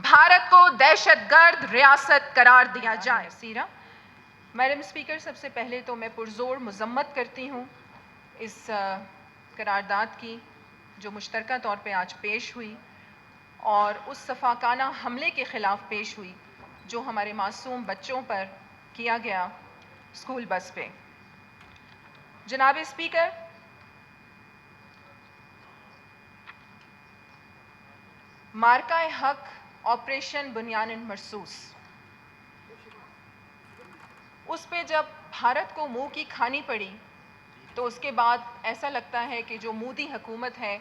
بھارت کو دہشت گرد ریاست قرار دیا جائے۔ سیرا میڈم اسپیکر، سب سے پہلے تو میں پرزور مذمت کرتی ہوں اس قرارداد کی جو مشترکہ طور پہ آج پیش ہوئی اور اس سفاکانہ حملے کے خلاف پیش ہوئی جو ہمارے معصوم بچوں پر کیا گیا اسکول بس پہ۔ جناب اسپیکر، مارکہ حق آپریشن بنیان مرصوص، اس پہ جب بھارت کو منہ کی کھانی پڑی تو اس کے بعد ایسا لگتا ہے کہ جو مودی حکومت ہے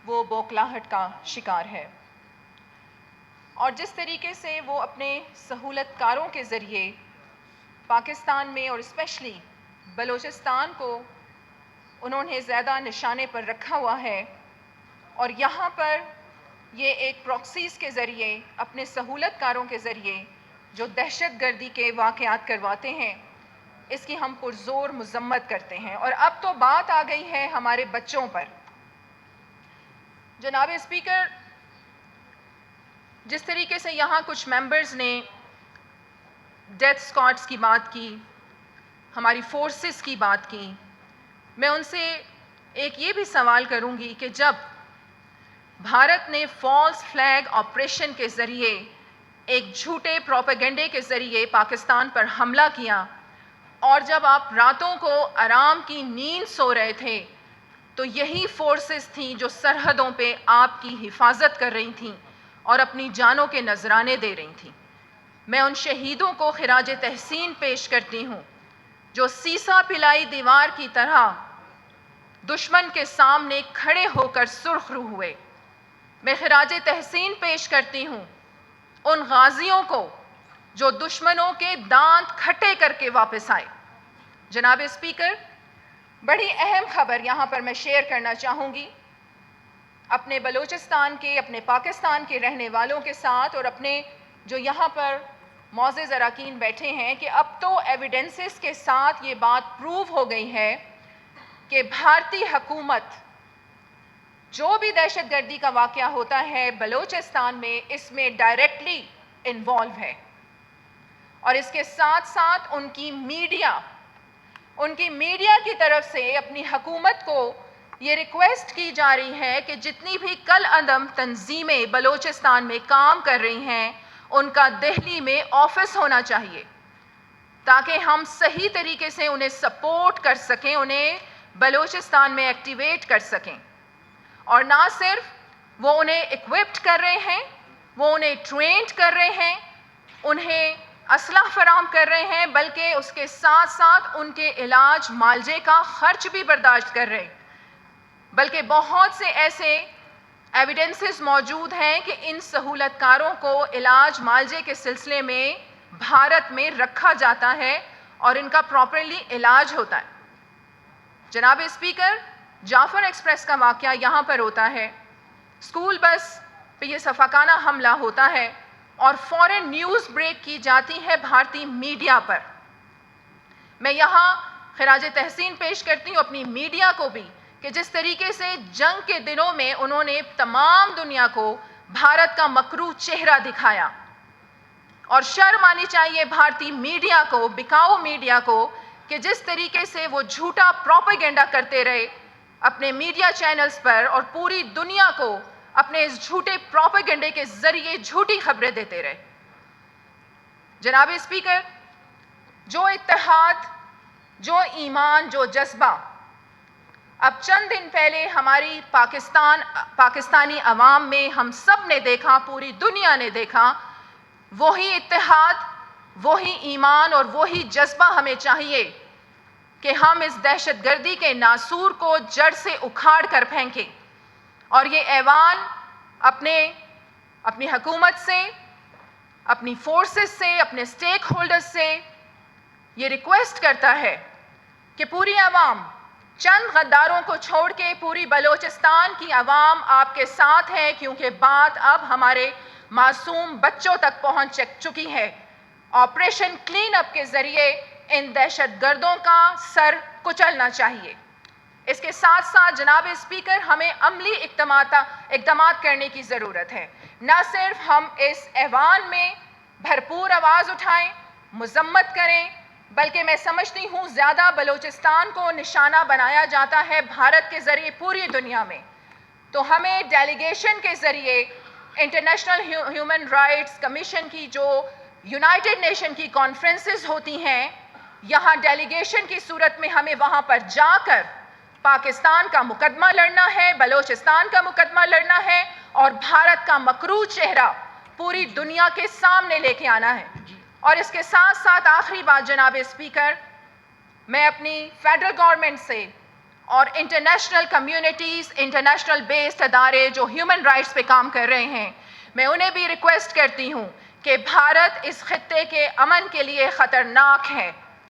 وہ بوکھلاہٹ کا شکار ہے، اور جس طریقے سے وہ اپنے سہولت کاروں کے ذریعے پاکستان میں اور اسپیشلی بلوچستان کو انہوں نے زیادہ نشانے پر رکھا ہوا ہے، اور یہاں پر یہ ایک پراکسیز کے ذریعے اپنے سہولت کاروں کے ذریعے جو دہشت گردی کے واقعات کرواتے ہیں، اس کی ہم پرزور مذمت کرتے ہیں۔ اور اب تو بات آ گئی ہے ہمارے بچوں پر۔ جناب اسپیکر، جس طریقے سے یہاں کچھ ممبرز نے ڈیتھ اسکواڈز کی بات کی، ہماری فورسز کی بات کی، میں ان سے ایک یہ بھی سوال کروں گی کہ جب بھارت نے فالس فلیگ آپریشن کے ذریعے ایک جھوٹے پروپیگنڈے کے ذریعے پاکستان پر حملہ کیا، اور جب آپ راتوں کو آرام کی نیند سو رہے تھے تو یہی فورسز تھیں جو سرحدوں پہ آپ کی حفاظت کر رہی تھیں اور اپنی جانوں کے نذرانے دے رہی تھیں۔ میں ان شہیدوں کو خراج تحسین پیش کرتی ہوں جو سیسا پلائی دیوار کی طرح دشمن کے سامنے کھڑے ہو کر سرخ رو ہوئے۔ میں خراج تحسین پیش کرتی ہوں ان غازیوں کو جو دشمنوں کے دانت کھٹے کر کے واپس آئے۔ جناب اسپیکر، بڑی اہم خبر یہاں پر میں شیئر کرنا چاہوں گی اپنے بلوچستان کے، اپنے پاکستان کے رہنے والوں کے ساتھ، اور اپنے جو یہاں پر معزز اراکین بیٹھے ہیں، کہ اب تو ایویڈنسز کے ساتھ یہ بات پروو ہو گئی ہے کہ بھارتی حکومت جو بھی دہشت گردی کا واقعہ ہوتا ہے بلوچستان میں، اس میں ڈائریکٹلی انوالو ہے، اور اس کے ساتھ ساتھ ان کی میڈیا کی طرف سے اپنی حکومت کو یہ ریکویسٹ کی جا رہی ہے کہ جتنی بھی کل عدم تنظیمیں بلوچستان میں کام کر رہی ہیں ان کا دہلی میں آفس ہونا چاہیے تاکہ ہم صحیح طریقے سے انہیں سپورٹ کر سکیں، انہیں بلوچستان میں ایکٹیویٹ کر سکیں، اور نہ صرف وہ انہیں اکوپڈ کر رہے ہیں، وہ انہیں ٹرینڈ کر رہے ہیں، انہیں اسلحہ فراہم کر رہے ہیں، بلکہ اس کے ساتھ ساتھ ان کے علاج معالجے کا خرچ بھی برداشت کر رہے ہیں۔ بلکہ بہت سے ایسے ایویڈنسز موجود ہیں کہ ان سہولت کاروں کو علاج معالجے کے سلسلے میں بھارت میں رکھا جاتا ہے اور ان کا پراپرلی علاج ہوتا ہے۔ جناب اسپیکر، جعفر ایکسپریس کا واقعہ یہاں پر ہوتا ہے، اسکول بس پہ یہ سفاکانہ حملہ ہوتا ہے اور فوراً نیوز بریک کی جاتی ہے بھارتی میڈیا پر۔ میں یہاں خراج تحسین پیش کرتی ہوں اپنی میڈیا کو بھی کہ جس طریقے سے جنگ کے دنوں میں انہوں نے تمام دنیا کو بھارت کا مکروہ چہرہ دکھایا، اور شرم آنی چاہیے بھارتی میڈیا کو، بکاؤ میڈیا کو، کہ جس طریقے سے وہ جھوٹا پروپیگنڈا کرتے رہے اپنے میڈیا چینلز پر، اور پوری دنیا کو اپنے اس جھوٹے پروپیگنڈے کے ذریعے جھوٹی خبریں دیتے رہے۔ جناب اسپیکر، جو اتحاد، جو ایمان، جو جذبہ اب چند دن پہلے ہماری پاکستانی عوام میں ہم سب نے دیکھا، پوری دنیا نے دیکھا، وہی اتحاد، وہی ایمان اور وہی جذبہ ہمیں چاہیے کہ ہم اس دہشت گردی کے ناسور کو جڑ سے اکھاڑ کر پھینکیں، اور یہ ایوان اپنی حکومت سے، اپنی فورسز سے، اپنے سٹیک ہولڈرز سے یہ ریکویسٹ کرتا ہے کہ پوری عوام، چند غداروں کو چھوڑ کے پوری بلوچستان کی عوام آپ کے ساتھ ہے، کیونکہ بات اب ہمارے معصوم بچوں تک پہنچ چکی ہے۔ آپریشن کلین اپ کے ذریعے ان دہشت گردوں کا سر کچلنا چاہیے۔ اس کے ساتھ ساتھ جناب اسپیکر، ہمیں عملی اقدامات کرنے کی ضرورت ہے۔ نہ صرف ہم اس ایوان میں بھرپور آواز اٹھائیں، مذمت کریں، بلکہ میں سمجھتی ہوں زیادہ بلوچستان کو نشانہ بنایا جاتا ہے بھارت کے ذریعے پوری دنیا میں، تو ہمیں ڈیلیگیشن کے ذریعے انٹرنیشنل ہیومن رائٹس کمیشن کی جو یونائٹڈ نیشن کی کانفرنسز ہوتی ہیں، یہاں ڈیلیگیشن کی صورت میں ہمیں وہاں پر جا کر پاکستان کا مقدمہ لڑنا ہے، بلوچستان کا مقدمہ لڑنا ہے، اور بھارت کا مکروہ چہرہ پوری دنیا کے سامنے لے کے آنا ہے۔ اور اس کے ساتھ ساتھ آخری بات جناب اسپیکر، میں اپنی فیڈرل گورنمنٹ سے اور انٹرنیشنل کمیونٹیز، انٹرنیشنل بیسڈ ادارے جو ہیومن رائٹس پہ کام کر رہے ہیں، میں انہیں بھی ریکویسٹ کرتی ہوں کہ بھارت اس خطے کے امن کے لیے خطرناک ہے۔